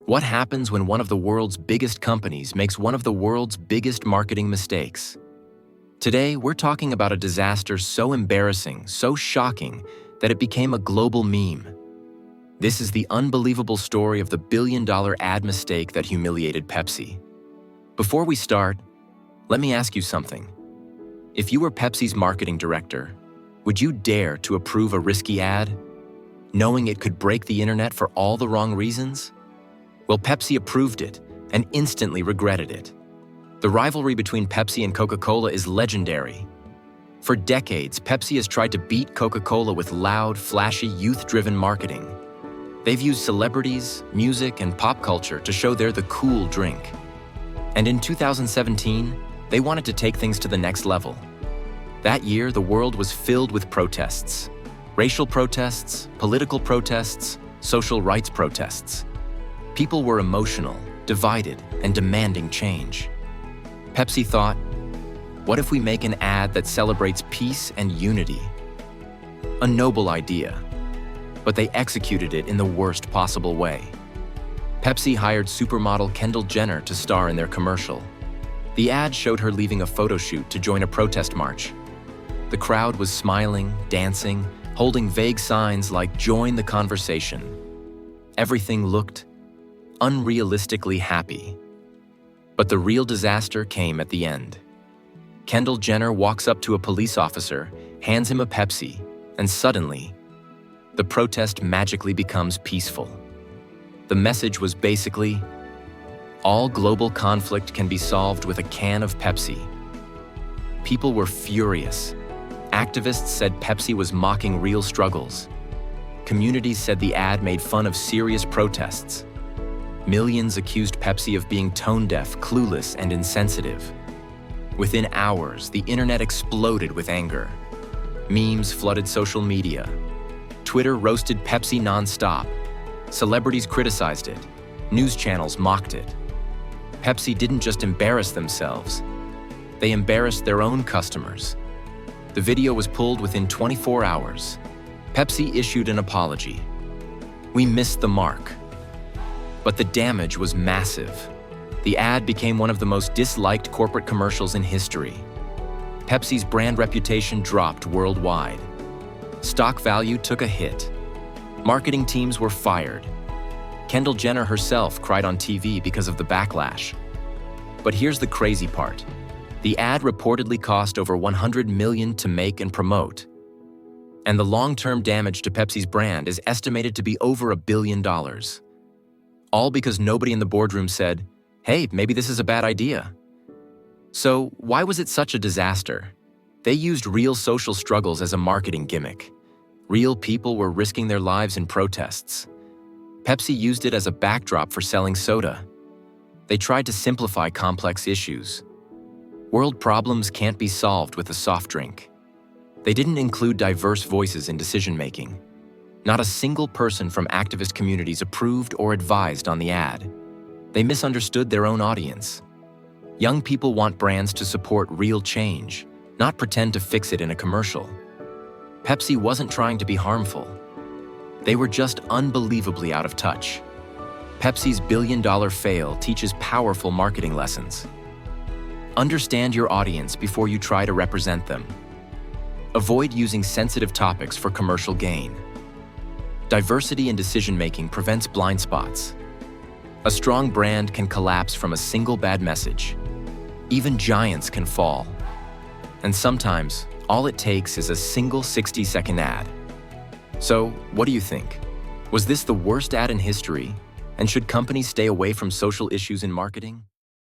What happens when one of the world's biggest companies makes one of the world's biggest marketing mistakes? Today, we're talking about a disaster so embarrassing, so shocking, that it became a global meme. This is the unbelievable story of the billion-dollar ad mistake that humiliated Pepsi. Before we start, let me ask you something. If you were Pepsi's marketing director, would you dare to approve a risky ad, knowing it could break the internet for all the wrong reasons? Well, Pepsi approved it and instantly regretted it. The rivalry between Pepsi and Coca-Cola is legendary. For decades, Pepsi has tried to beat Coca-Cola with loud, flashy, youth-driven marketing. They've used celebrities, music, and pop culture to show they're the cool drink. And in 2017, they wanted to take things to the next level. That year, the world was filled with protests. Racial protests, political protests, social rights protests. People were emotional, divided, and demanding change. Pepsi thought, what if we make an ad that celebrates peace and unity? A noble idea, but they executed it in the worst possible way. Pepsi hired supermodel Kendall Jenner to star in their commercial. The ad showed her leaving a photo shoot to join a protest march. The crowd was smiling, dancing, holding vague signs like "Join the conversation." Everything looked unrealistically happy. But the real disaster came at the end. Kendall Jenner walks up to a police officer, hands him a Pepsi, and suddenly, the protest magically becomes peaceful. The message was basically, all global conflict can be solved with a can of Pepsi. People were furious. Activists said Pepsi was mocking real struggles. Communities said the ad made fun of serious protests. Millions accused Pepsi of being tone-deaf, clueless, and insensitive. Within hours, the internet exploded with anger. Memes flooded social media. Twitter roasted Pepsi non-stop. Celebrities criticized it. News channels mocked it. Pepsi didn't just embarrass themselves. They embarrassed their own customers. The video was pulled within 24 hours. Pepsi issued an apology. We missed the mark. But the damage was massive. The ad became one of the most disliked corporate commercials in history. Pepsi's brand reputation dropped worldwide. Stock value took a hit. Marketing teams were fired. Kendall Jenner herself cried on TV because of the backlash. But here's the crazy part. The ad reportedly cost over $100 million to make and promote. And the long-term damage to Pepsi's brand is estimated to be over $1 billion. All because nobody in the boardroom said, hey, maybe this is a bad idea. So why was it such a disaster? They used real social struggles as a marketing gimmick. Real people were risking their lives in protests. Pepsi used it as a backdrop for selling soda. They tried to simplify complex issues. World problems can't be solved with a soft drink. They didn't include diverse voices in decision-making. Not a single person from activist communities approved or advised on the ad. They misunderstood their own audience. Young people want brands to support real change, not pretend to fix it in a commercial. Pepsi wasn't trying to be harmful. They were just unbelievably out of touch. Pepsi's billion-dollar fail teaches powerful marketing lessons. Understand your audience before you try to represent them. Avoid using sensitive topics for commercial gain. Diversity in decision-making prevents blind spots. A strong brand can collapse from a single bad message. Even giants can fall. And sometimes, all it takes is a single 60-second ad. So, what do you think? Was this the worst ad in history? And should companies stay away from social issues in marketing?